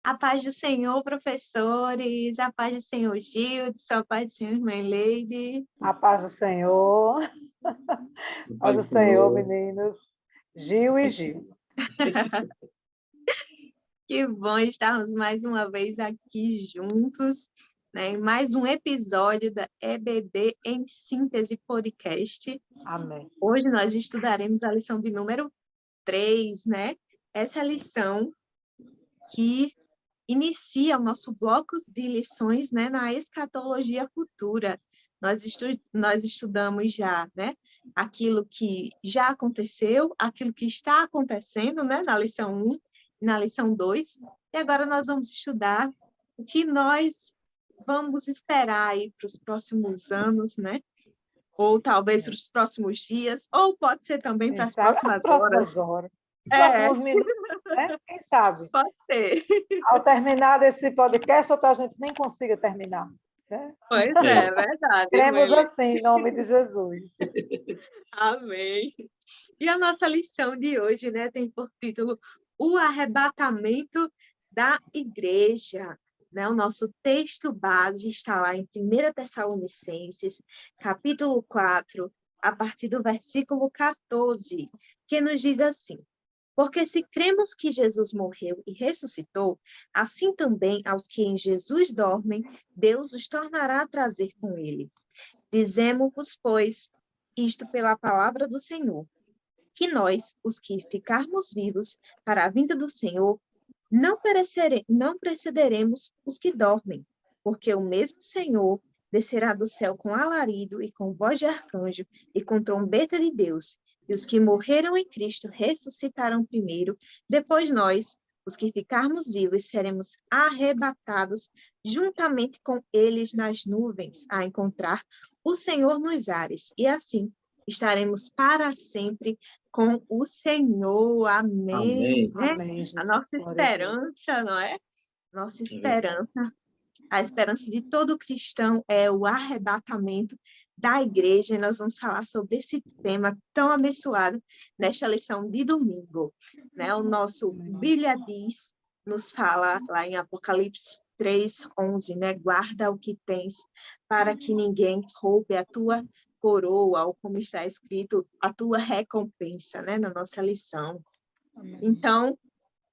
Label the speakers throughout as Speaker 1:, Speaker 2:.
Speaker 1: A paz do Senhor, professores, a paz do Senhor Gilson, a paz do Senhor irmã Leide.
Speaker 2: A paz do Senhor. A paz do Senhor, meninos. Gil e Gil.
Speaker 1: Que bom estarmos mais uma vez aqui juntos, né? Em mais um episódio da EBD em Síntese Podcast.
Speaker 2: Amém.
Speaker 1: Hoje nós estudaremos a lição de número 3, né? Essa lição que inicia o nosso bloco de lições, né, na escatologia futura. Nós estudamos já, né, aquilo que já aconteceu, aquilo que está acontecendo, né, na lição 1 e na lição 2, e agora nós vamos estudar o que nós vamos esperar aí para os próximos anos, né, ou talvez para os próximos dias, ou pode ser também para as próximas
Speaker 2: As próximas horas. Próximos minutos, né? Quem sabe?
Speaker 1: Pode ser.
Speaker 2: Ao terminar esse podcast, outra gente nem consiga terminar. Né?
Speaker 1: Pois é verdade.
Speaker 2: Cremos assim, em nome de Jesus.
Speaker 1: Amém. E a nossa lição de hoje, né, tem por título O Arrebatamento da Igreja. Né? O nosso texto base está lá em 1 Tessalonicenses, capítulo 4, a partir do versículo 14, que nos diz assim: porque se cremos que Jesus morreu e ressuscitou, assim também aos que em Jesus dormem, Deus os tornará a trazer com ele. Dizemos-vos, pois, isto pela palavra do Senhor, que nós, os que ficarmos vivos para a vinda do Senhor, não precederemos os que dormem, porque o mesmo Senhor descerá do céu com alarido e com voz de arcanjo e com trombeta de Deus, e os que morreram em Cristo ressuscitarão primeiro, depois nós, os que ficarmos vivos, seremos arrebatados juntamente com eles nas nuvens, a encontrar o Senhor nos ares, e assim estaremos para sempre com o Senhor. Amém.
Speaker 3: Amém.
Speaker 1: Né?
Speaker 2: Amém, Jesus.
Speaker 1: A nossa esperança, não é? Nossa esperança, a esperança de todo cristão é o arrebatamento da igreja. E nós vamos falar sobre esse tema tão abençoado nesta lição de domingo. Né? O nosso Bíblia diz, nos fala lá em Apocalipse 3:11, né? Guarda o que tens para que ninguém roube a tua coroa, ou como está escrito, a tua recompensa, né? Na nossa lição.
Speaker 2: Amém.
Speaker 1: Então,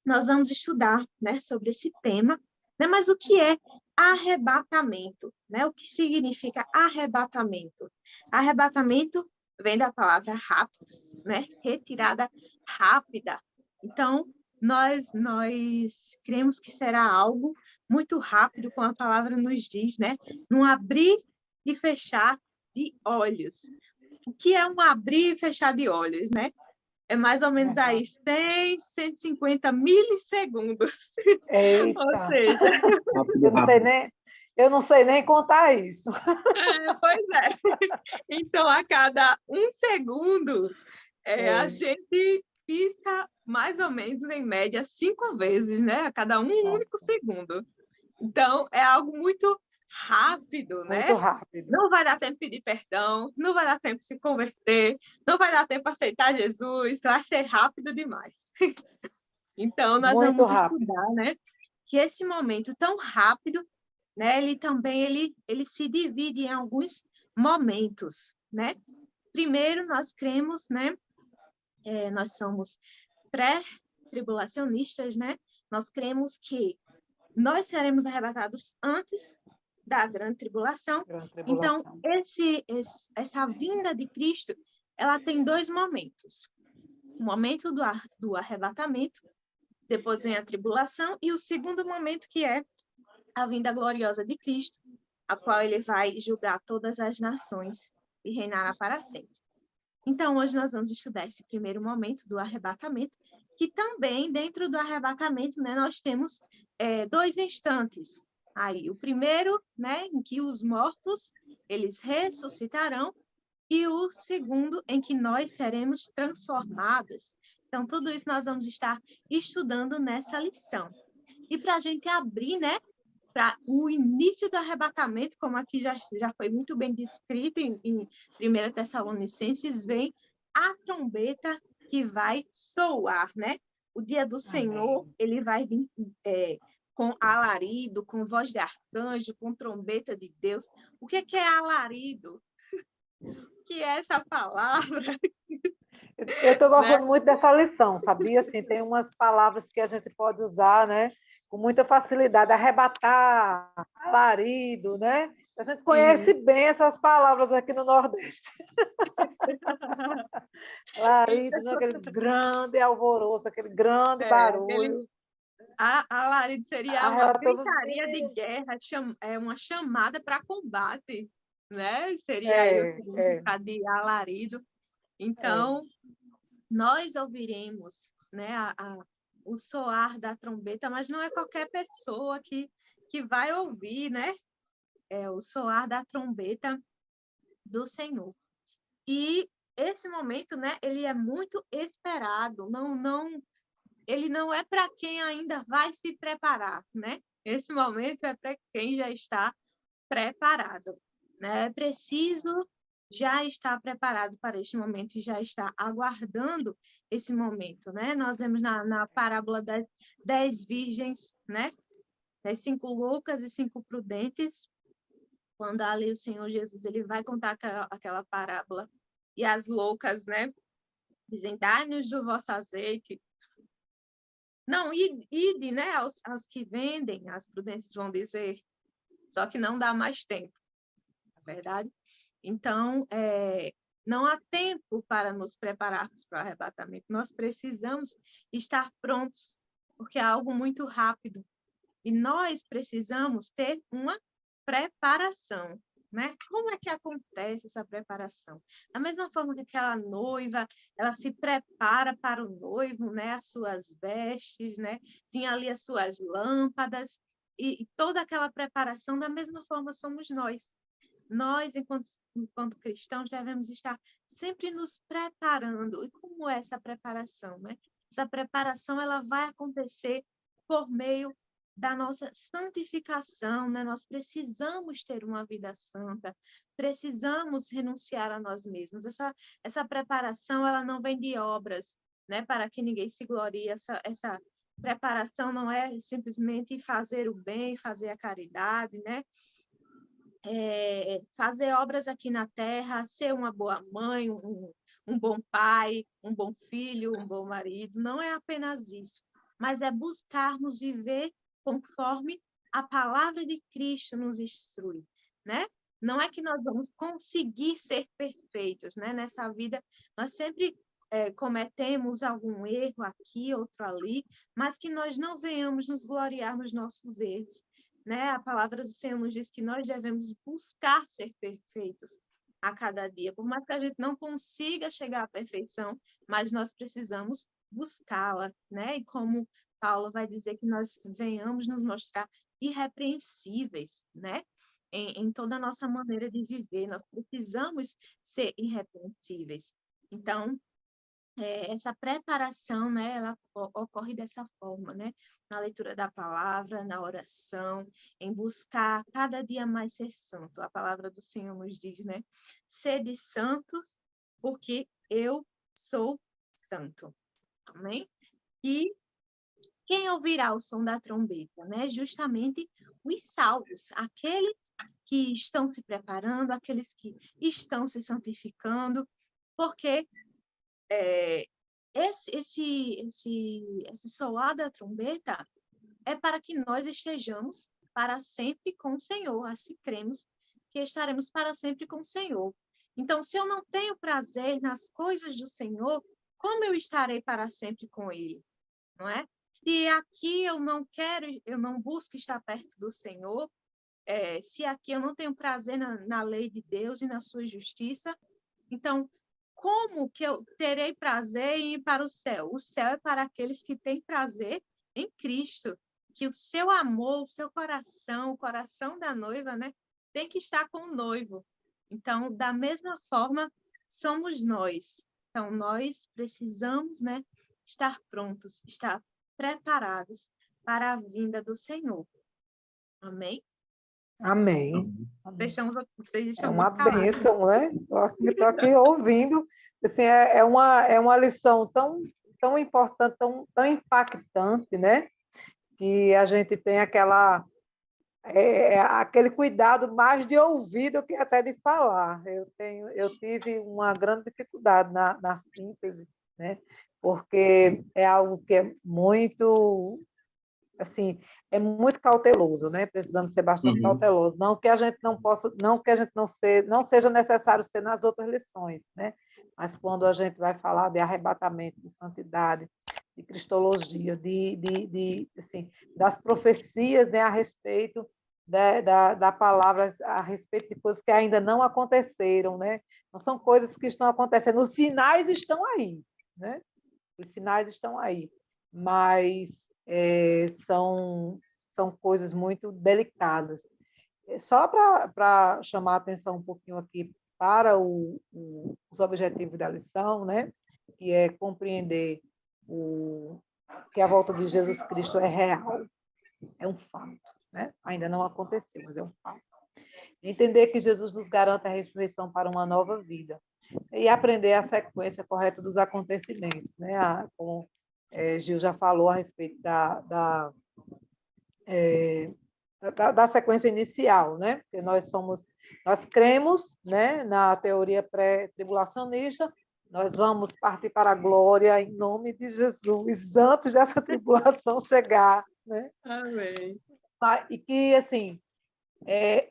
Speaker 1: nós vamos estudar, né, sobre esse tema, né? Mas o que é arrebatamento? Né? O que significa arrebatamento? Arrebatamento vem da palavra raptus, né? Retirada rápida. Então, nós cremos que será algo muito rápido, como a palavra nos diz, né? Num abrir e fechar de olhos. O que é um abrir e fechar de olhos, né? É mais ou menos aí 100, 150 milissegundos.
Speaker 2: Eita.
Speaker 1: Ou seja...
Speaker 2: Eu não sei nem contar isso.
Speaker 1: Pois é. Então, a cada 1 segundo, a gente pisca mais ou menos, em média, 5 vezes, né? A cada único segundo. Então, é algo muito rápido, né?
Speaker 2: Muito rápido.
Speaker 1: Não vai dar tempo de pedir perdão, não vai dar tempo de se converter, não vai dar tempo de aceitar Jesus, vai ser rápido demais. Então, nós
Speaker 2: Muito
Speaker 1: vamos
Speaker 2: rápido.
Speaker 1: estudar, né, que esse momento tão rápido, né, ele se divide em alguns momentos, né? Primeiro, nós cremos, né, nós somos pré-tribulacionistas, né? Nós cremos que nós seremos arrebatados antes da grande tribulação. Então, essa vinda de Cristo, ela tem 2 momentos. O momento do arrebatamento, depois vem a tribulação, e o segundo momento, que é a vinda gloriosa de Cristo, a qual ele vai julgar todas as nações e reinará para sempre. Então, hoje nós vamos estudar esse primeiro momento do arrebatamento, que também, dentro do arrebatamento, né, nós temos 2 instantes. Aí, o primeiro, né, em que os mortos, eles ressuscitarão, e o segundo, em que nós seremos transformados. Então, tudo isso nós vamos estar estudando nessa lição. E para a gente abrir, né, para o início do arrebatamento, como aqui já foi muito bem descrito em 1 Tessalonicenses, vem a trombeta que vai soar, né? O dia do Senhor, ele vai vir com alarido, com voz de arcanjo, com trombeta de Deus. O que é alarido? O que é essa palavra?
Speaker 2: Eu estou
Speaker 1: Né?
Speaker 2: gostando muito dessa lição, sabia? Assim, tem umas palavras que a gente pode usar, né? Com muita facilidade, arrebatar, alarido, né? A gente conhece bem essas palavras aqui no Nordeste. Alarido, né? Aquele grande alvoroço, aquele grande barulho.
Speaker 1: Alarido seria uma gritaria de guerra, uma chamada para combate, né? Seria aí o significado de alarido. Então, nós ouviremos, né, o soar da trombeta, mas não é qualquer pessoa que vai ouvir, né? É o soar da trombeta do Senhor. E esse momento, né, ele é muito esperado, ele não é para quem ainda vai se preparar, né? Esse momento é para quem já está preparado, né? É preciso já estar preparado para este momento e já estar aguardando esse momento, né? Nós vemos na parábola das 10 virgens, né? Das 5 loucas e 5 prudentes, quando ali o Senhor Jesus ele vai contar aquela parábola e as loucas, né? Dizem, dai-nos do vosso azeite. Não, ide, né? Aos que vendem, as prudentes vão dizer, só que não dá mais tempo, na verdade. Então, não há tempo para nos prepararmos para o arrebatamento. Nós precisamos estar prontos, porque é algo muito rápido. E nós precisamos ter uma preparação, né? Como é que acontece essa preparação? Da mesma forma que aquela noiva, ela se prepara para o noivo, né? As suas vestes, né? Tinha ali as suas lâmpadas e toda aquela preparação, da mesma forma somos nós. Nós, enquanto cristãos, devemos estar sempre nos preparando. E como é essa preparação, né? Essa preparação ela vai acontecer por meio da nossa santificação, né? Nós precisamos ter uma vida santa, precisamos renunciar a nós mesmos. Essa preparação ela não vem de obras, né? Para que ninguém se glorie. Essa preparação não é simplesmente fazer o bem, fazer a caridade, né? Fazer obras aqui na terra, ser uma boa mãe, um bom pai, um bom filho, um bom marido. Não é apenas isso, mas é buscarmos viver conforme a palavra de Cristo nos instrui, né? Não é que nós vamos conseguir ser perfeitos, né? Nessa vida, nós sempre cometemos algum erro aqui, outro ali, mas que nós não venhamos nos gloriar nos nossos erros, né? A palavra do Senhor nos diz que nós devemos buscar ser perfeitos a cada dia, por mais que a gente não consiga chegar à perfeição, mas nós precisamos buscá-la, né? E como Paulo vai dizer que nós venhamos nos mostrar irrepreensíveis, né? Em toda a nossa maneira de viver, nós precisamos ser irrepreensíveis. Então, essa preparação, né, ela ocorre dessa forma, né? Na leitura da palavra, na oração, em buscar cada dia mais ser santo. A palavra do Senhor nos diz, né? Sede santos, porque eu sou santo. Amém? E quem ouvirá o som da trombeta, né? Justamente os salvos, aqueles que estão se preparando, aqueles que estão se santificando, porque esse soar da trombeta é para que nós estejamos para sempre com o Senhor, assim cremos que estaremos para sempre com o Senhor. Então, se eu não tenho prazer nas coisas do Senhor, como eu estarei para sempre com Ele? Não é? Se aqui eu não busco estar perto do Senhor, se aqui eu não tenho prazer na lei de Deus e na sua justiça, então, como que eu terei prazer em ir para o céu? O céu é para aqueles que têm prazer em Cristo, que o seu amor, o seu coração, o coração da noiva, né, tem que estar com o noivo. Então, da mesma forma, somos nós. Então, nós precisamos, né, estar prontos, estar preparados para a vinda do Senhor. Amém?
Speaker 2: Amém.
Speaker 1: Vocês
Speaker 2: É
Speaker 1: estão
Speaker 2: uma
Speaker 1: muito calados.
Speaker 2: bênção, né? Estou aqui ouvindo. Assim, é uma lição tão importante, tão impactante, né? que a gente tem aquele cuidado mais de ouvir do que até de falar. Eu tive uma grande dificuldade na síntese, né? Porque é algo que é muito, assim, é muito cauteloso, né? Precisamos ser bastante cautelosos. Não que a gente não possa, não que a gente não seja necessário ser nas outras lições, né? Mas quando a gente vai falar de arrebatamento, de santidade, de cristologia, assim, das profecias, né, a respeito da palavra, a respeito de coisas que ainda não aconteceram, né? Não são coisas que estão acontecendo, os sinais estão aí, né? Os sinais estão aí, mas são coisas muito delicadas. Só para chamar a atenção um pouquinho aqui para os objetivos da lição, né? Que é compreender que a volta de Jesus Cristo é real, é um fato, né? Ainda não aconteceu, mas é um fato. Entender que Jesus nos garante a ressurreição para uma nova vida e aprender a sequência correta dos acontecimentos, né? Como Gil já falou a respeito da sequência inicial, né? Porque nós cremos, né, na teoria pré-tribulacionista, nós vamos partir para a glória em nome de Jesus antes dessa tribulação chegar, né?
Speaker 1: Amém.
Speaker 2: E que assim é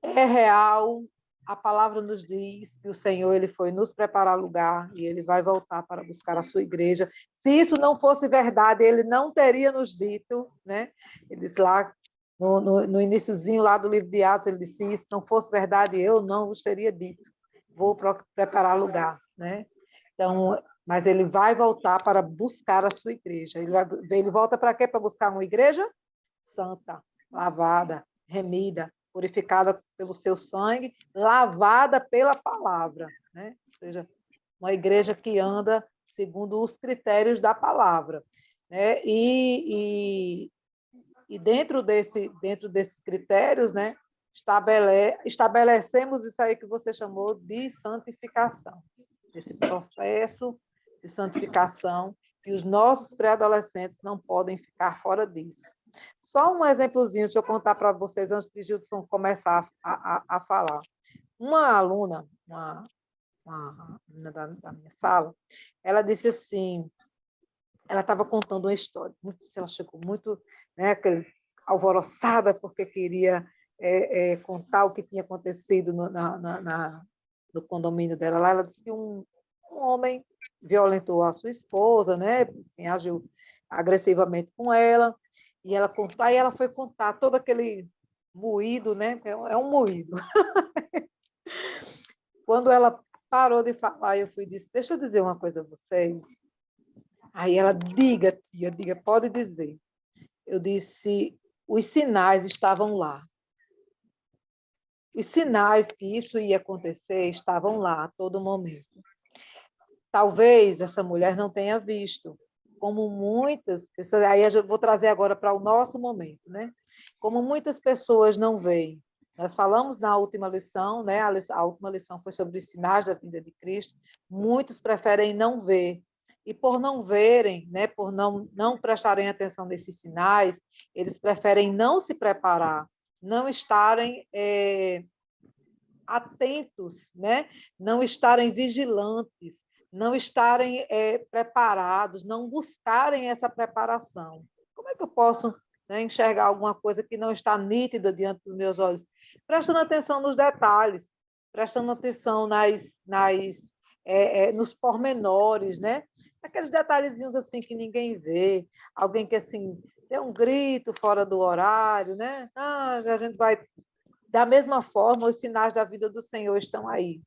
Speaker 2: real. A palavra nos diz que o Senhor ele foi nos preparar lugar e ele vai voltar para buscar a sua igreja. Se isso não fosse verdade, ele não teria nos dito, né? Ele disse lá no iniciozinho lá do livro de Atos, ele disse: se isso não fosse verdade, eu não vos teria dito. Vou preparar lugar, né? Então, mas ele vai voltar para buscar a sua igreja. Ele volta para quê? Para buscar uma igreja santa, lavada, remida, purificada pelo seu sangue, lavada pela palavra, né? Ou seja, uma igreja que anda segundo os critérios da palavra, né? E dentro desses critérios, né? Estabelecemos isso aí que você chamou de santificação, esse processo de santificação, que os nossos pré-adolescentes não podem ficar fora disso. Só um exemplozinho, deixa eu contar para vocês antes de Gilson começar a falar. Uma aluna, uma menina da minha sala, ela disse assim, ela estava contando uma história, ela chegou muito, né, alvoroçada porque queria contar o que tinha acontecido no condomínio dela lá. Ela disse que um homem violentou a sua esposa, né, assim, agiu agressivamente com ela, e ela contou, aí ela foi contar todo aquele moído, né, é um moído. Quando ela parou de falar, eu fui e disse: deixa eu dizer uma coisa a vocês. Aí ela: diga, tia, diga, pode dizer. Eu disse: os sinais estavam lá. Os sinais que isso ia acontecer estavam lá a todo momento. Talvez essa mulher não tenha visto, como muitas pessoas, aí eu vou trazer agora para o nosso momento, né? Como muitas pessoas não veem. Nós falamos na última lição, né? A última lição foi sobre os sinais da vinda de Cristo. Muitos preferem não ver. E por não verem, né? Por não prestarem atenção nesses sinais, eles preferem não se preparar, não estarem atentos, né? Não estarem vigilantes, não estarem preparados, não buscarem essa preparação. Como é que eu posso, né, enxergar alguma coisa que não está nítida diante dos meus olhos? Prestando atenção nos detalhes, prestando atenção nos pormenores, né? Aqueles detalhezinhos assim que ninguém vê, alguém que assim tem um grito fora do horário, né? A gente vai da mesma forma, os sinais da vida do Senhor estão aí.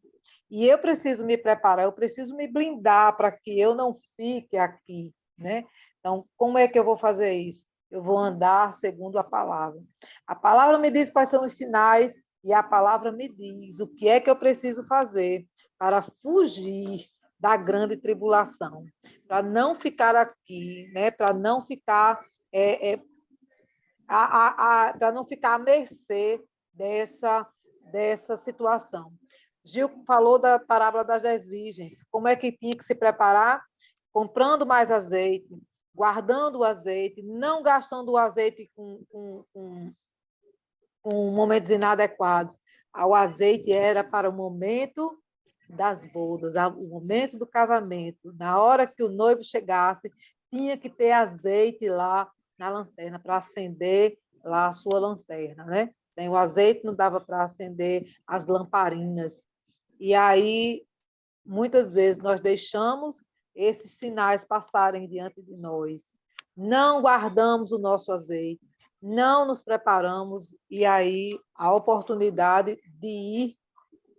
Speaker 2: E eu preciso me preparar, eu preciso me blindar para que eu não fique aqui, né? Então, como é que eu vou fazer isso? Eu vou andar segundo a palavra. A palavra me diz quais são os sinais e a palavra me diz o que é que eu preciso fazer para fugir da grande tribulação, para não ficar aqui, né? Para não ficar para não ficar à mercê dessa situação. Gil falou da parábola das 10 virgens. Como é que tinha que se preparar? Comprando mais azeite, guardando o azeite, não gastando o azeite com momentos inadequados. O azeite era para o momento das bodas, o momento do casamento. Na hora que o noivo chegasse, tinha que ter azeite lá na lanterna para acender lá a sua lanterna, né? Sem o azeite não dava para acender as lamparinas. E aí, muitas vezes, nós deixamos esses sinais passarem diante de nós. Não guardamos o nosso azeite, não nos preparamos, e aí a oportunidade de ir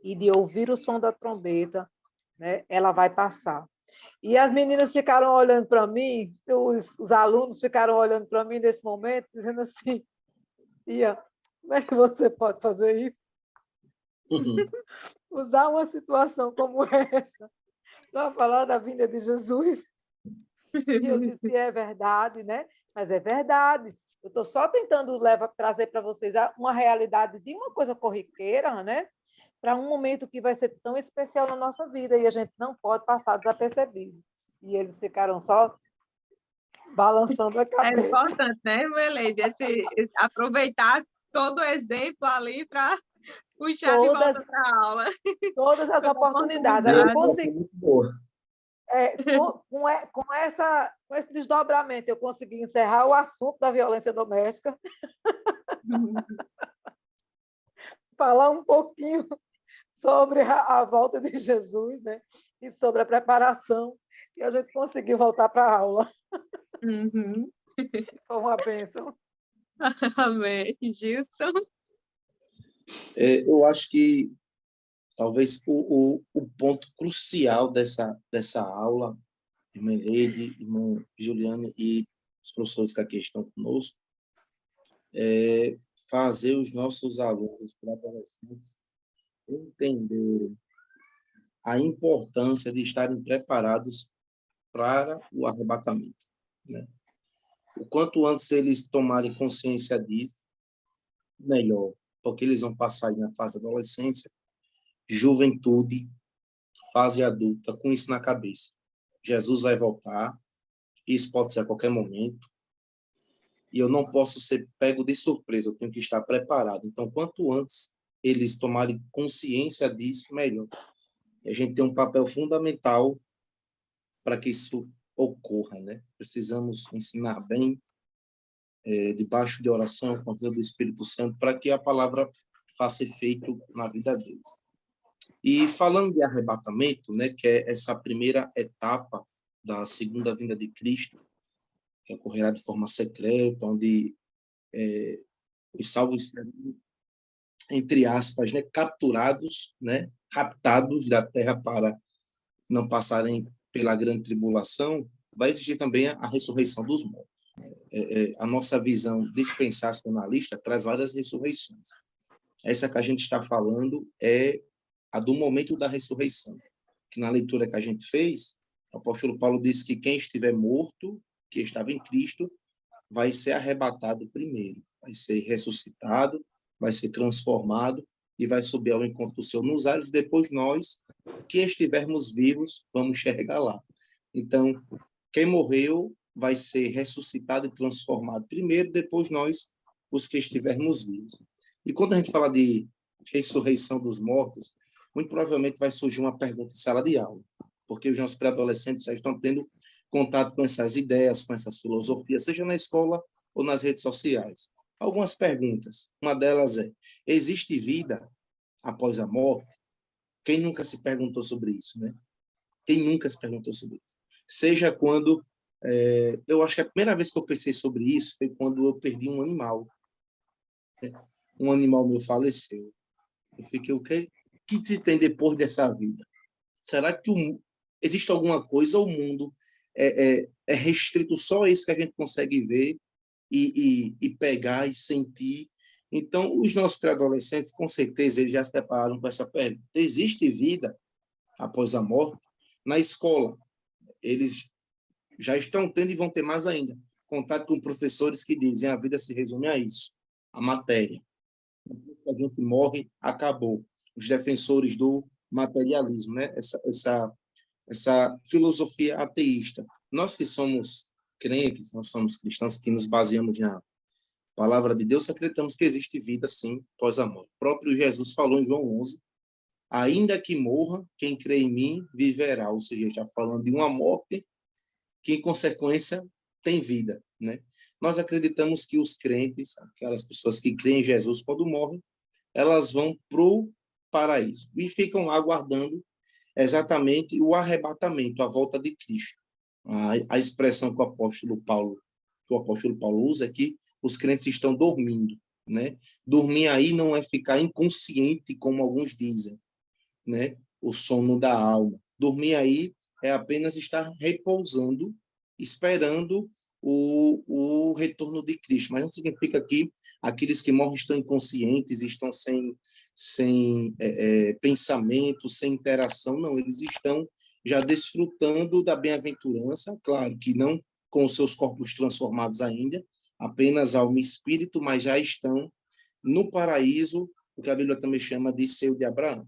Speaker 2: e de ouvir o som da trombeta, né, ela vai passar. E as meninas ficaram olhando para mim, os alunos ficaram olhando para mim nesse momento, dizendo assim, tia, como é que você pode fazer isso?
Speaker 3: Uhum.
Speaker 2: Usar uma situação como essa para falar da vinda de Jesus. E eu disse, é verdade, né? Mas é verdade. Eu estou só tentando trazer para vocês uma realidade de uma coisa corriqueira, né? Para um momento que vai ser tão especial na nossa vida e a gente não pode passar desapercebido. E eles ficaram só balançando a
Speaker 1: É
Speaker 2: cabeça.
Speaker 1: importante, né, Meleide? Aproveitar todo o exemplo ali para puxar de volta para a aula.
Speaker 2: Todas as
Speaker 1: Foi uma
Speaker 2: oportunidades.
Speaker 1: oportunidade.
Speaker 3: Muito boa.
Speaker 2: Com esse desdobramento, eu consegui encerrar o assunto da violência doméstica, falar um pouquinho sobre a volta de Jesus, né? E sobre a preparação, e a gente conseguiu voltar para a aula.
Speaker 1: Uhum.
Speaker 2: Foi uma bênção.
Speaker 1: Amém. Gilson?
Speaker 3: Eu acho que talvez o ponto crucial dessa aula, irmã Leide, irmã Juliana e os professores que aqui estão conosco, é fazer os nossos alunos, os adolescentes, entenderem a importância de estarem preparados para o arrebatamento, né? O quanto antes eles tomarem consciência disso, melhor, porque eles vão passar na fase da adolescência, juventude, fase adulta, com isso na cabeça. Jesus vai voltar, isso pode ser a qualquer momento, e eu não posso ser pego de surpresa, eu tenho que estar preparado. Então, quanto antes eles tomarem consciência disso, melhor. E a gente tem um papel fundamental para que isso ocorra, né? Precisamos ensinar bem, debaixo de oração, com a ajuda do Espírito Santo, para que a palavra faça efeito na vida deles. E falando de arrebatamento, né, que é essa primeira etapa da segunda vinda de Cristo, que ocorrerá de forma secreta, onde os salvos serão, entre aspas, né, capturados, né, raptados da terra para não passarem pela grande tribulação, vai existir também a ressurreição dos mortos. A nossa visão dispensacionalista traz várias ressurreições. Essa que a gente está falando é a do momento da ressurreição, que na leitura que a gente fez, o apóstolo Paulo disse que quem estiver morto, que estava em Cristo, vai ser arrebatado primeiro, vai ser ressuscitado, vai ser transformado e vai subir ao encontro do Senhor nos ares, depois nós, que estivermos vivos, vamos chegar lá. Então, quem morreu vai ser ressuscitado e transformado primeiro, depois nós, os que estivermos vivos. E quando a gente fala de ressurreição dos mortos, muito provavelmente vai surgir uma pergunta em sala de aula, porque os nossos pré-adolescentes já estão tendo contato com essas ideias, com essas filosofias, seja na escola ou nas redes sociais. Algumas perguntas. Uma delas é: existe vida após a morte? Quem nunca se perguntou sobre isso, né? Quem nunca se perguntou sobre isso? Seja quando... eu acho que a primeira vez que eu pensei sobre isso foi quando eu perdi um animal. Né? Um animal meu faleceu. Eu fiquei, o que se tem depois dessa vida? Será que existe alguma coisa, ou o mundo é restrito só a isso que a gente consegue ver e pegar e sentir? Então, os nossos pré-adolescentes, com certeza, eles já se depararam com essa pergunta. Existe vida após a morte? Na escola, eles já estão tendo e vão ter mais ainda contato com professores que dizem: a vida se resume a isso, a matéria. A gente morre, acabou. Os defensores do materialismo, né? Essa filosofia ateísta. Nós que somos crentes, nós somos cristãos que nos baseamos na palavra de Deus, acreditamos que existe vida, sim, após a morte. O próprio Jesus falou em João 11, ainda que morra, quem crê em mim viverá. Ou seja, já falando de uma morte que, em consequência, tem vida, né? Nós acreditamos que os crentes, aquelas pessoas que creem em Jesus, quando morrem, elas vão para o paraíso e ficam lá aguardando exatamente o arrebatamento, a volta de Cristo. A expressão que o apóstolo Paulo usa é que os crentes estão dormindo, né? Dormir aí não é ficar inconsciente, como alguns dizem, né? O sono da alma. Dormir aí é apenas estar repousando, esperando o retorno de Cristo. Mas não significa que aqueles que morrem estão inconscientes, estão sem pensamento, sem interação. Não, eles estão já desfrutando da bem-aventurança, claro que não com os seus corpos transformados ainda, apenas alma e espírito, mas já estão no paraíso, o que a Bíblia também chama de seio de Abraão.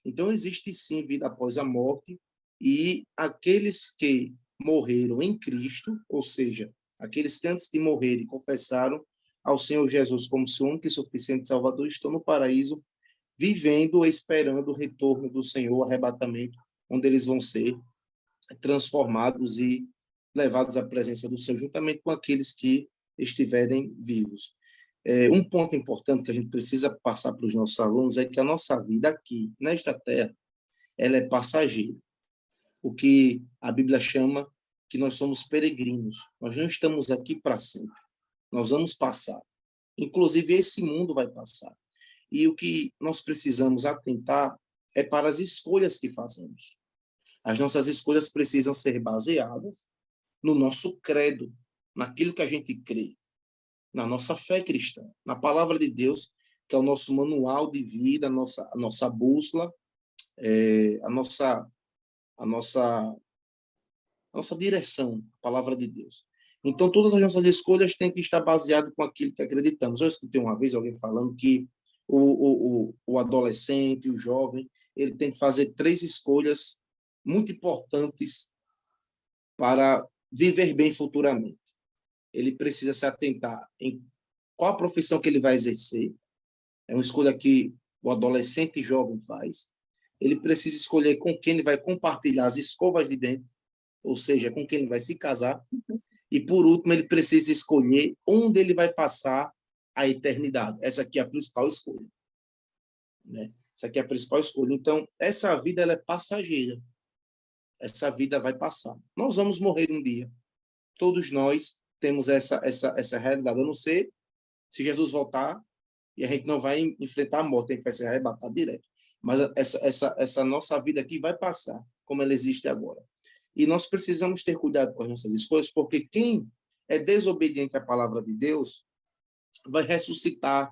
Speaker 3: Então, existe sim vida após a morte, e aqueles que morreram em Cristo, ou seja, aqueles que antes de morrerem confessaram ao Senhor Jesus como seu único e suficiente Salvador, estão no paraíso, vivendo, esperando o retorno do Senhor, o arrebatamento, onde eles vão ser transformados e levados à presença do Senhor, juntamente com aqueles que estiverem vivos. Um ponto importante que a gente precisa passar para os nossos alunos é que a nossa vida aqui, nesta terra, ela é passageira. O que a Bíblia chama que nós somos peregrinos. Nós não estamos aqui para sempre. Nós vamos passar. Inclusive, esse mundo vai passar. E o que nós precisamos atentar é para as escolhas que fazemos. As nossas escolhas precisam ser baseadas no nosso credo, naquilo que a gente crê, na nossa fé cristã, na palavra de Deus, que é o nosso manual de vida, a nossa bússola, a nossa direção, a palavra de Deus. Então, todas as nossas escolhas têm que estar baseadas com aquilo que acreditamos. Eu escutei uma vez alguém falando que o adolescente, o jovem, ele tem que fazer 3 escolhas muito importantes para viver bem futuramente. Ele precisa se atentar em qual a profissão que ele vai exercer. É uma escolha que o adolescente jovem faz. Ele precisa escolher com quem ele vai compartilhar as escovas de dente, ou seja, com quem ele vai se casar. E, por último, ele precisa escolher onde ele vai passar a eternidade. Essa aqui é a principal escolha, né? Essa aqui é a principal escolha. Então, essa vida ela é passageira. Essa vida vai passar. Nós vamos morrer um dia. Todos nós temos essa realidade. Eu não sei se Jesus voltar e a gente não vai enfrentar a morte, a gente vai ser arrebatado direto. Mas essa nossa vida aqui vai passar, como ela existe agora. E nós precisamos ter cuidado com as nossas escolhas, porque quem é desobediente à palavra de Deus vai ressuscitar,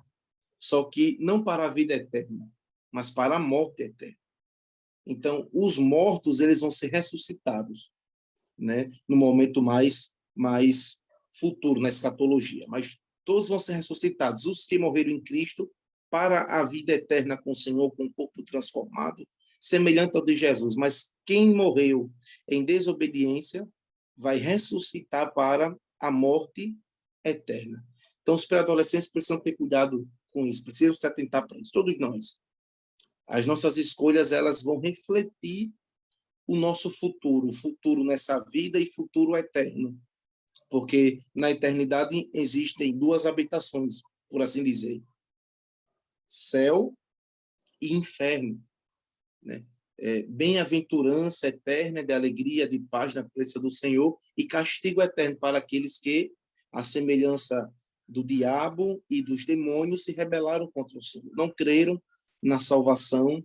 Speaker 3: só que não para a vida eterna, mas para a morte eterna. Então, os mortos, eles vão ser ressuscitados, né, no momento mais futuro, na escatologia. Mas todos vão ser ressuscitados. Os que morreram em Cristo para a vida eterna com o Senhor, com o corpo transformado, semelhante ao de Jesus. Mas quem morreu em desobediência vai ressuscitar para a morte eterna. Então, os pré-adolescentes precisam ter cuidado com isso, precisam se atentar para isso, todos nós. As nossas escolhas, elas vão refletir o nosso futuro, futuro nessa vida e futuro eterno. Porque na eternidade existem 2 habitações, por assim dizer. Céu e inferno, né? Bem-aventurança eterna de alegria, de paz na presença do Senhor e castigo eterno para aqueles que, à semelhança do diabo e dos demônios, se rebelaram contra o Senhor. Não creram na salvação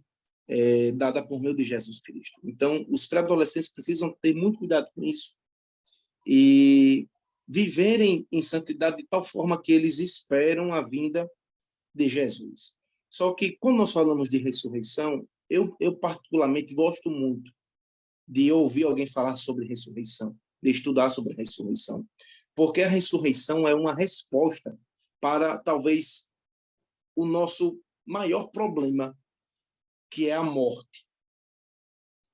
Speaker 3: dada por meio de Jesus Cristo. Então, os pré-adolescentes precisam ter muito cuidado com isso e viverem em santidade de tal forma que eles esperam a vinda de Jesus. Só que, quando nós falamos de ressurreição, eu particularmente gosto muito de ouvir alguém falar sobre ressurreição, de estudar sobre ressurreição, porque a ressurreição é uma resposta para, talvez, o nosso maior problema, que é a morte.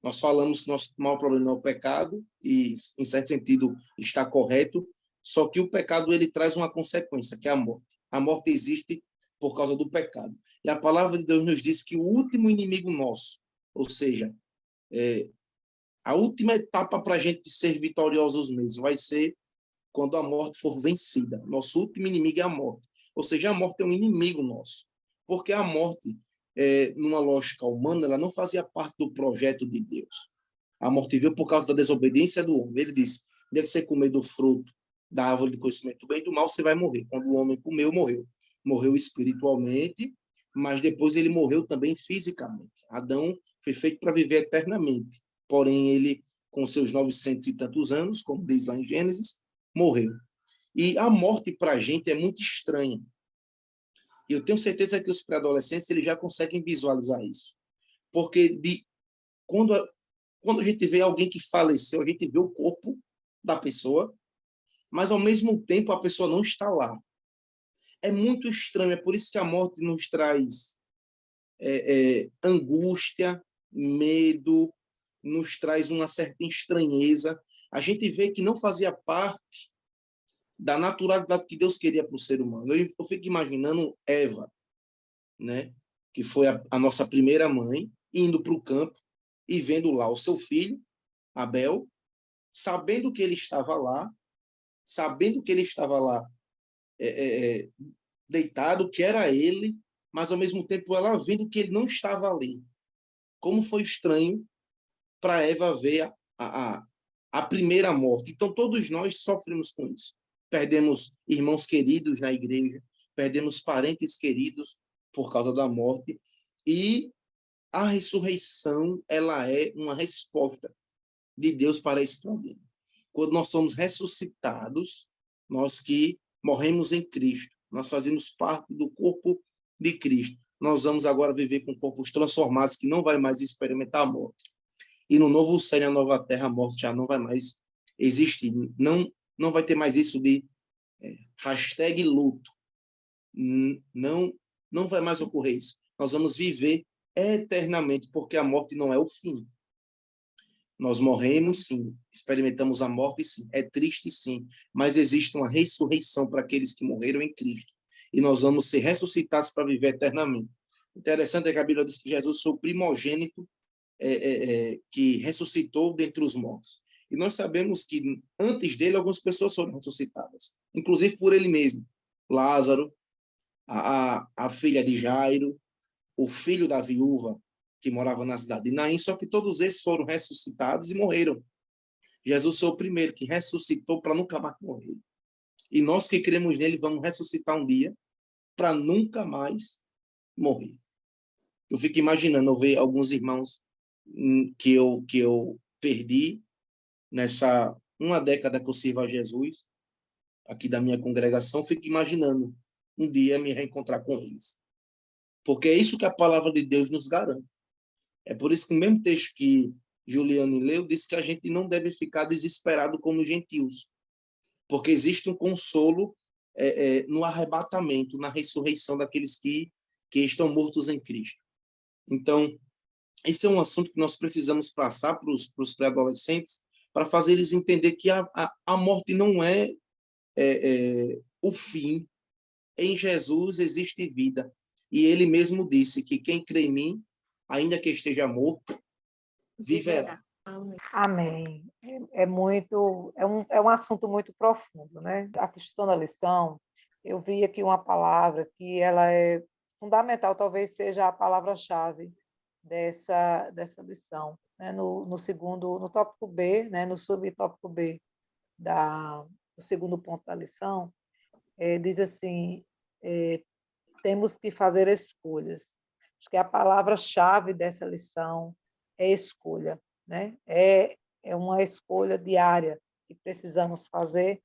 Speaker 3: Nós falamos que nosso maior problema é o pecado, e, em certo sentido, está correto, só que o pecado ele traz uma consequência, que é a morte. A morte existe por causa do pecado. E a palavra de Deus nos diz que o último inimigo nosso, ou seja, a última etapa para a gente ser vitoriosos mesmo, vai ser quando a morte for vencida. Nosso último inimigo é a morte. Ou seja, a morte é um inimigo nosso. Porque a morte, numa lógica humana, ela não fazia parte do projeto de Deus. A morte veio por causa da desobediência do homem. Ele disse, deve você comer do fruto da árvore do conhecimento do bem e do mal, você vai morrer. Quando o homem comeu, morreu. Morreu espiritualmente, mas depois ele morreu também fisicamente. Adão foi feito para viver eternamente. Porém, ele, com seus 900 e tantos anos, como diz lá em Gênesis, morreu. E a morte para a gente é muito estranha. E eu tenho certeza que os pré-adolescentes eles já conseguem visualizar isso. Porque quando a gente vê alguém que faleceu, a gente vê o corpo da pessoa, mas ao mesmo tempo a pessoa não está lá. É muito estranho, é por isso que a morte nos traz angústia, medo, nos traz uma certa estranheza. A gente vê que não fazia parte da naturalidade que Deus queria para o ser humano. Eu fico imaginando Eva, né, que foi a nossa primeira mãe, indo para o campo e vendo lá o seu filho, Abel, sabendo que ele estava lá, deitado, que era ele, mas ao mesmo tempo ela vendo que ele não estava ali. Como foi estranho para Eva ver a primeira morte. Então, todos nós sofremos com isso. Perdemos irmãos queridos na igreja, perdemos parentes queridos por causa da morte, e a ressurreição ela é uma resposta de Deus para esse problema. Quando nós somos ressuscitados, nós que morremos em Cristo, nós fazemos parte do corpo de Cristo. Nós vamos agora viver com corpos transformados que não vai mais experimentar a morte. E no novo céu e na nova terra, a morte já não vai mais existir. Não vai ter mais isso de hashtag luto. Não vai mais ocorrer isso. Nós vamos viver eternamente, porque a morte não é o fim. Nós morremos, sim. Experimentamos a morte, sim. É triste, sim. Mas existe uma ressurreição para aqueles que morreram em Cristo. E nós vamos ser ressuscitados para viver eternamente. Interessante é que a Bíblia diz que Jesus foi o primogênito que ressuscitou dentre os mortos. E nós sabemos que antes dele algumas pessoas foram ressuscitadas, inclusive por ele mesmo. Lázaro, a filha de Jairo, o filho da viúva que morava na cidade de Naim, só que todos esses foram ressuscitados e morreram. Jesus foi o primeiro que ressuscitou para nunca mais morrer. E nós que cremos nele vamos ressuscitar um dia para nunca mais morrer. Eu fico imaginando, eu ver alguns irmãos que eu perdi nessa uma década que eu sirvo a Jesus, aqui da minha congregação, fico imaginando um dia me reencontrar com eles. Porque é isso que a palavra de Deus nos garante. É por isso que o mesmo texto que Juliane leu diz que a gente não deve ficar desesperado como os gentios, porque existe um consolo no arrebatamento, na ressurreição daqueles que estão mortos em Cristo. Então, esse é um assunto que nós precisamos passar para os pré-adolescentes, para fazer eles entender que a morte não é o fim. Em Jesus existe vida. E ele mesmo disse que quem crê em mim, ainda que esteja morto, viverá.
Speaker 2: Amém. É um assunto muito profundo, né? A questão da lição, eu vi aqui uma palavra que ela é fundamental, talvez seja a palavra-chave dessa lição, né? No tópico B, né? No subtópico B do segundo ponto da lição, diz assim, temos que fazer escolhas. Acho que a palavra-chave dessa lição é escolha, né? É uma escolha diária que precisamos fazer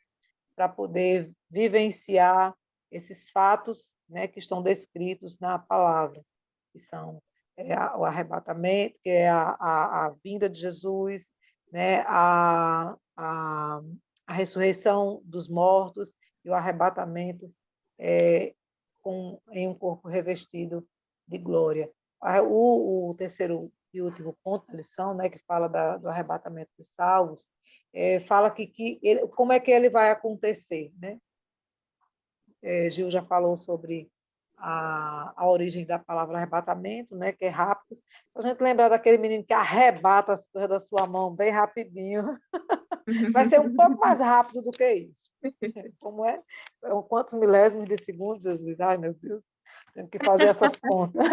Speaker 2: para poder vivenciar esses fatos, né, que estão descritos na palavra, que são o arrebatamento, que é a vinda de Jesus, né, a ressurreição dos mortos e o arrebatamento em um corpo revestido de glória. O terceiro e último ponto da lição, né, que fala do arrebatamento dos salvos, fala como é que ele vai acontecer, né? Gil já falou sobre a origem da palavra arrebatamento, né, que é rápido. Se a gente lembrar daquele menino que arrebata as coisas da sua mão bem rapidinho, vai ser um pouco mais rápido do que isso. Como é? Quantos milésimos de segundos, Jesus? Ai, meu Deus. Tenho que fazer essas contas.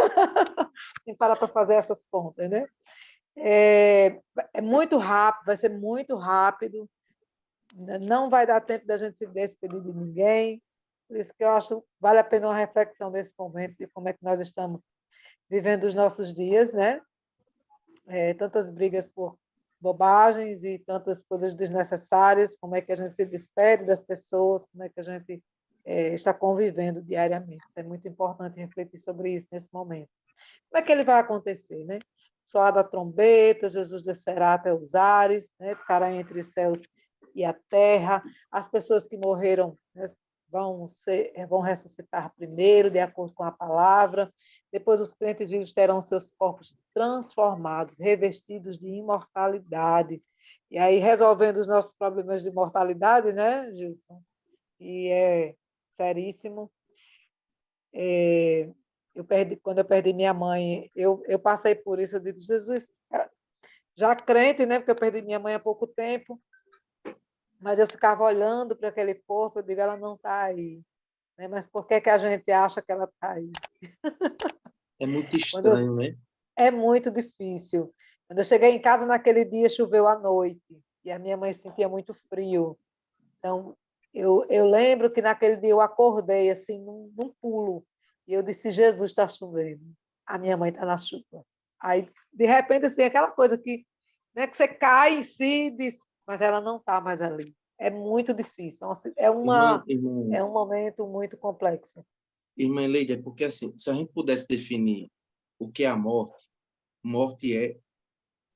Speaker 2: Tem que parar para fazer essas contas, né? É muito rápido, vai ser muito rápido. Não vai dar tempo da gente se despedir de ninguém. Por isso que eu acho que vale a pena uma reflexão nesse momento de como é que nós estamos vivendo os nossos dias, né? Tantas brigas por bobagens e tantas coisas desnecessárias, como é que a gente se despede das pessoas, como é que a gente está convivendo diariamente. É muito importante refletir sobre isso nesse momento. Como é que ele vai acontecer, né? Soar da trombeta, Jesus descerá até os ares, né? Ficará entre os céus e a terra. As pessoas que morreram, né, vão ressuscitar primeiro, de acordo com a palavra. Depois, os crentes vivos terão seus corpos transformados, revestidos de imortalidade. E aí, resolvendo os nossos problemas de mortalidade, né, Gilson? E é seríssimo. Quando eu perdi minha mãe, eu passei por isso. Eu digo, Jesus, já crente, né? Porque eu perdi minha mãe há pouco tempo, mas eu ficava olhando para aquele corpo, eu digo, ela não está aí, né? Mas por que a gente acha que ela está aí?
Speaker 3: É muito estranho, né?
Speaker 2: É muito difícil. Quando eu cheguei em casa naquele dia, choveu à noite, e a minha mãe sentia muito frio. Então, eu lembro que naquele dia eu acordei assim, num pulo, e eu disse, Jesus, está chovendo. A minha mãe está na chuva. Aí, de repente, assim, aquela coisa que, né, que você cai em si e diz, mas ela não está mais ali. É muito difícil.
Speaker 3: Irmã,
Speaker 2: É um momento muito complexo.
Speaker 3: irmã Leide, é porque assim, se a gente pudesse definir o que é a morte, morte é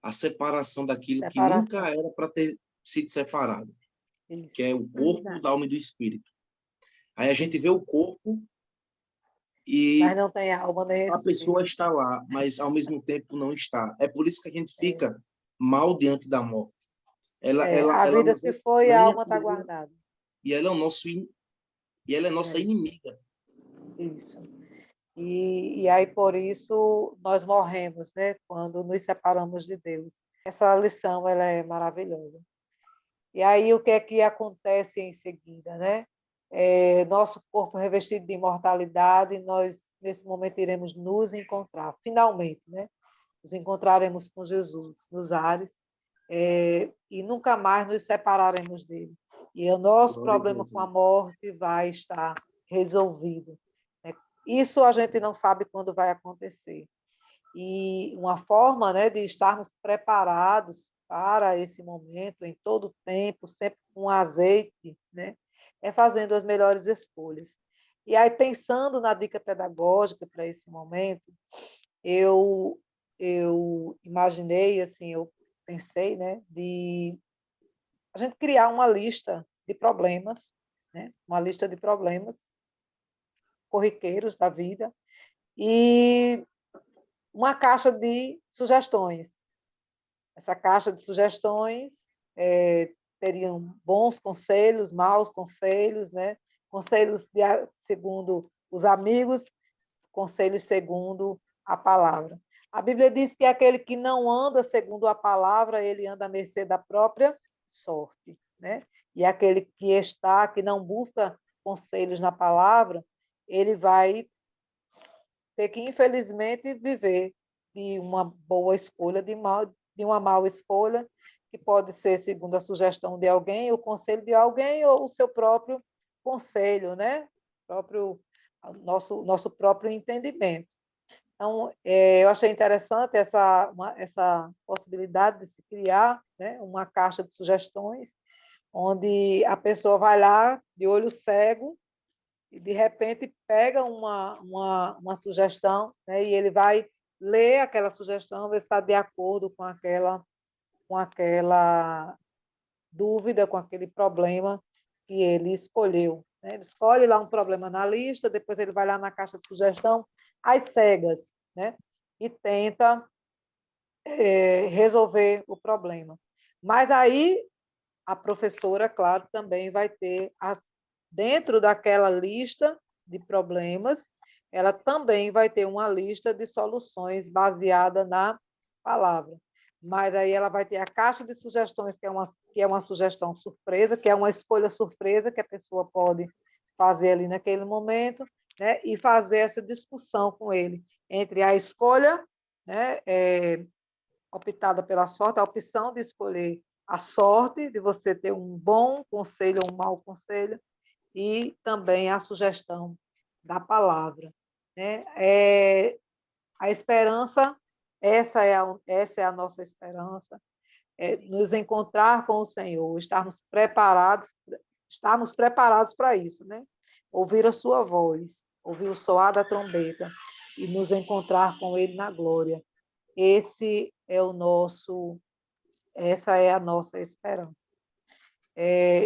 Speaker 3: a separação daquilo que nunca
Speaker 2: Separação.
Speaker 3: era para ter sido separado, que
Speaker 2: Isso.
Speaker 3: é o corpo, da alma e do espírito. Aí a gente vê o corpo
Speaker 2: Mas
Speaker 3: e
Speaker 2: não tem alma nem
Speaker 3: a pessoa
Speaker 2: espírito.
Speaker 3: está lá, mas ao mesmo tempo não está. É por isso que a gente fica mal diante da morte.
Speaker 2: A
Speaker 3: Ela
Speaker 2: vida
Speaker 3: nos
Speaker 2: se foi, a
Speaker 3: ganha
Speaker 2: alma está guardada.
Speaker 3: e ela é e ela é nossa inimiga.
Speaker 2: Isso. E aí, por isso, nós morremos, né? Quando nos separamos de Deus. Essa lição, ela é maravilhosa. E aí, o que é que acontece em seguida, né? Nosso corpo revestido de imortalidade, nós, nesse momento, iremos nos encontrar, finalmente, né? Nos encontraremos com Jesus nos ares, e nunca mais nos separaremos dele. E o nosso
Speaker 3: Glória a
Speaker 2: problema com a
Speaker 3: Jesus.
Speaker 2: morte vai estar resolvido. Isso a gente não sabe quando vai acontecer. E uma forma, né, de estarmos preparados para esse momento, em todo o tempo, sempre com azeite, né, é fazendo as melhores escolhas. E aí, pensando na dica pedagógica para esse momento, eu, eu imaginei, assim, eu pensei, né, de a gente criar uma lista de problemas, né, uma lista de problemas corriqueiros da vida, e uma caixa de sugestões. Essa caixa de sugestões teriam bons conselhos, maus conselhos, né? Conselhos segundo os amigos, conselhos segundo a palavra. A Bíblia diz que aquele que não anda segundo a palavra, ele anda à mercê da própria sorte, né? E aquele que não busca conselhos na palavra, ele vai ter que, infelizmente, viver de uma boa escolha, de uma mal escolha, que pode ser segundo a sugestão de alguém, o conselho de alguém, ou o seu próprio conselho, né? Nosso próprio entendimento. Então, eu achei interessante essa possibilidade de se criar, né, uma caixa de sugestões, onde a pessoa vai lá de olho cego e, de repente, pega uma sugestão, né, e ele vai ler aquela sugestão, ver se está de acordo com aquela dúvida, com aquele problema que ele escolheu. Né? Ele escolhe lá um problema na lista, depois ele vai lá na caixa de sugestão, às cegas, né? E tenta resolver o problema. Mas aí a professora, claro, também vai ter, dentro daquela lista de problemas, ela também vai ter uma lista de soluções baseada na palavra. Mas aí ela vai ter a caixa de sugestões, que é uma sugestão surpresa, que é uma escolha surpresa que a pessoa pode fazer ali naquele momento, né? E fazer essa discussão com ele entre a escolha, né, optada pela sorte, a opção de escolher a sorte, de você ter um bom conselho ou um mau conselho, e também a sugestão da palavra, né? A esperança, essa é a nossa esperança, nos encontrar com o Senhor, estarmos preparados para isso, né? Ouvir a sua voz, ouvir o soar da trombeta e nos encontrar com Ele na glória. Essa é a nossa esperança.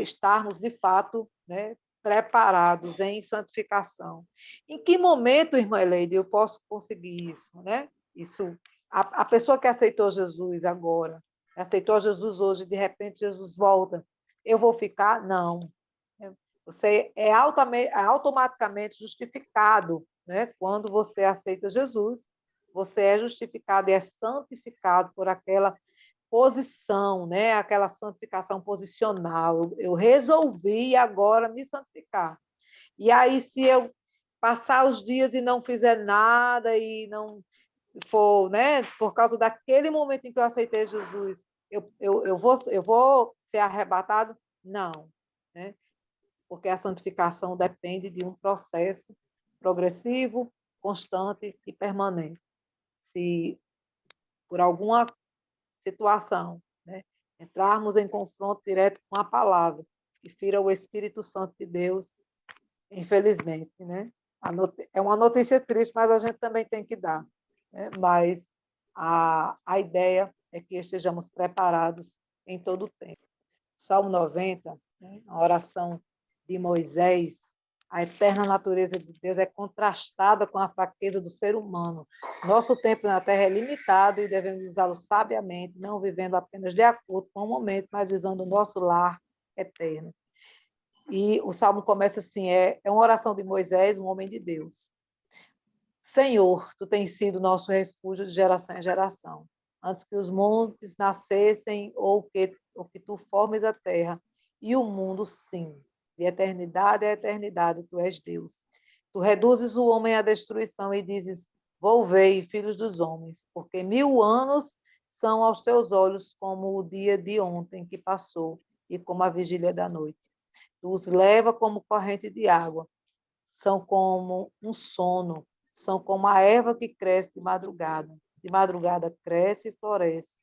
Speaker 2: Estarmos, de fato, né, preparados em santificação. Em que momento, irmã Eleide, eu posso conseguir isso? Né? A pessoa que aceitou Jesus agora, aceitou Jesus hoje, de repente Jesus volta, eu vou ficar? Não. Você é automaticamente justificado, né? Quando você aceita Jesus, você é justificado e é santificado por aquela posição, né? Aquela santificação posicional. Eu resolvi agora me santificar. E aí, se eu passar os dias e não fizer nada e não for, né? Por causa daquele momento em que eu aceitei Jesus, eu vou ser arrebatado? Não, né? Porque a santificação depende de um processo progressivo, constante e permanente. Se por alguma situação, né, entrarmos em confronto direto com a palavra, que fira o Espírito Santo de Deus, infelizmente, né? É uma notícia triste, mas a gente também tem que dar, né? Mas a ideia é que estejamos preparados em todo o tempo. Salmo 90, né, a oração de Moisés, a eterna natureza de Deus é contrastada com a fraqueza do ser humano. Nosso tempo na Terra é limitado e devemos usá-lo sabiamente, não vivendo apenas de acordo com o momento, mas visando o nosso lar eterno. E o Salmo começa assim, é uma oração de Moisés, um homem de Deus. Senhor, tu tens sido nosso refúgio de geração em geração. Antes que os montes nascessem ou que tu formes a terra e o mundo, sim. De eternidade a eternidade, tu és Deus. Tu reduzes o homem à destruição e dizes, volvei, filhos dos homens, porque 1000 anos são aos teus olhos como o dia de ontem que passou e como a vigília da noite. Tu os leva como corrente de água, são como um sono, são como a erva que cresce de madrugada cresce e floresce,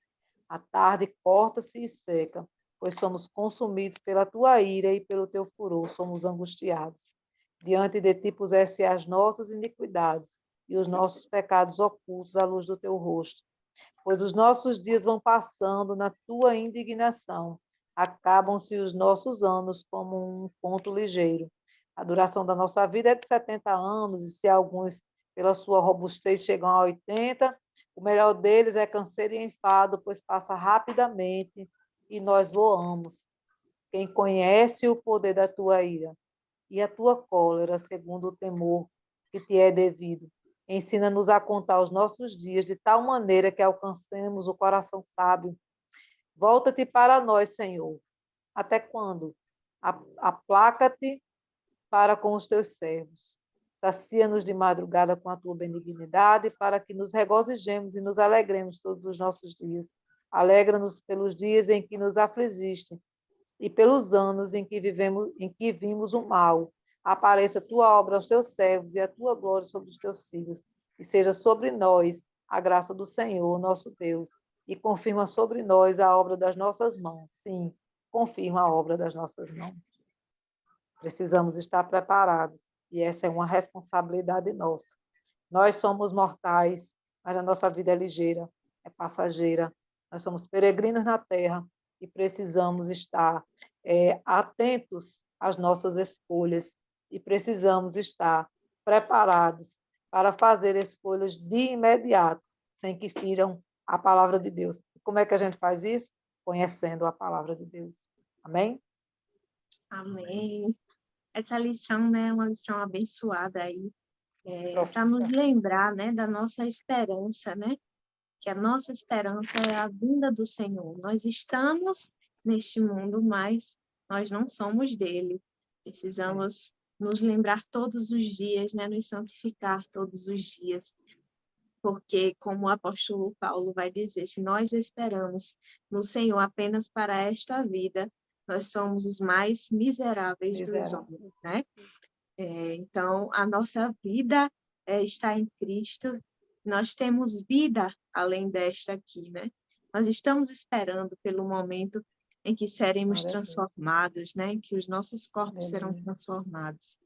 Speaker 2: à tarde corta-se e seca, pois somos consumidos pela tua ira e pelo teu furor, somos angustiados. Diante de ti puseste as nossas iniquidades e os nossos pecados ocultos à luz do teu rosto. Pois os nossos dias vão passando na tua indignação, acabam-se os nossos anos como um ponto ligeiro. A duração da nossa vida é de 70 anos, e se alguns, pela sua robustez, chegam a 80, o melhor deles é canseiro e enfado, pois passa rapidamente e nós voamos. Quem conhece o poder da tua ira e a tua cólera, segundo o temor que te é devido, ensina-nos a contar os nossos dias de tal maneira que alcancemos o coração sábio. Volta-te para nós, Senhor. Até quando? Aplaca-te para com os teus servos. Sacia-nos de madrugada com a tua benignidade, para que nos regozijemos e nos alegremos todos os nossos dias. Alegra-nos pelos dias em que nos afligiste e pelos anos em que vimos o mal. Apareça a tua obra aos teus servos e a tua glória sobre os teus filhos. E seja sobre nós a graça do Senhor, nosso Deus. E confirma sobre nós a obra das nossas mãos. Sim, confirma a obra das nossas mãos. Precisamos estar preparados. E essa é uma responsabilidade nossa. Nós somos mortais, mas a nossa vida é ligeira, é passageira. Nós somos peregrinos na terra e precisamos estar atentos às nossas escolhas e precisamos estar preparados para fazer escolhas de imediato, sem que firam a palavra de Deus. Como é que a gente faz isso? Conhecendo a palavra de Deus. Amém?
Speaker 1: Amém. Essa lição, né, é uma lição abençoada aí, para nos lembrar, né, da nossa esperança, né? Que a nossa esperança é a vinda do Senhor. Nós estamos neste mundo, mas nós não somos dele. Precisamos nos lembrar todos os dias, né? Nos santificar todos os dias. Porque, como o apóstolo Paulo vai dizer, se nós esperamos no Senhor apenas para esta vida, nós somos os mais miseráveis dos homens, né? Então, a nossa vida está em Cristo. Nós temos vida além desta aqui, né? Nós estamos esperando pelo momento em que seremos transformados, né? Em que os nossos corpos serão transformados.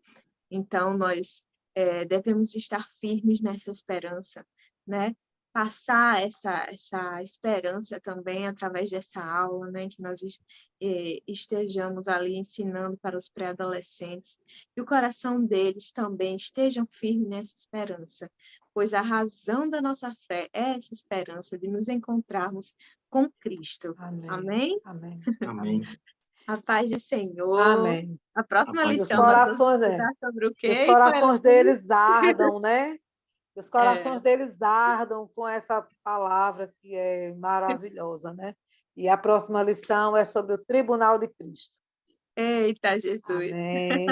Speaker 1: Então, nós devemos estar firmes nessa esperança, né? Passar essa esperança também através dessa aula, né? Que nós estejamos ali ensinando para os pré-adolescentes, e o coração deles também estejam firmes nessa esperança, pois a razão da nossa fé é essa esperança de nos encontrarmos com Cristo. Amém?
Speaker 2: Amém.
Speaker 3: Amém.
Speaker 1: A paz do Senhor.
Speaker 2: Amém.
Speaker 1: A próxima lição
Speaker 2: nós vamos estudar
Speaker 1: sobre o quê?
Speaker 2: Os corações deles ardam, né? Os corações deles ardam com essa palavra que é maravilhosa, né? E a próxima lição é sobre o Tribunal de Cristo.
Speaker 1: Eita, Jesus!
Speaker 2: Amém.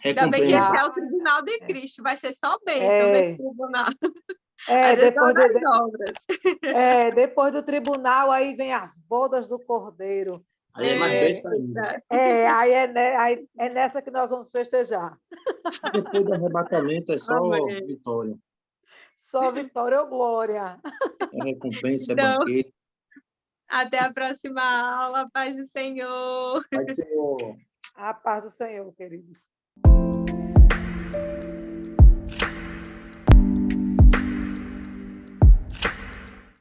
Speaker 1: Ainda bem que esse é o Tribunal de Cristo, vai ser só bênção desse tribunal.
Speaker 2: Depois do tribunal, aí vem as bodas do Cordeiro.
Speaker 3: Aí é mais bênção ainda.
Speaker 2: Aí é nessa que nós vamos festejar.
Speaker 3: Depois do arrebatamento é só vitória.
Speaker 2: Só vitória ou glória.
Speaker 3: É recompensa, é banquete.
Speaker 1: Até a próxima aula. Paz do Senhor.
Speaker 3: Paz do Senhor.
Speaker 2: A paz do Senhor, queridos.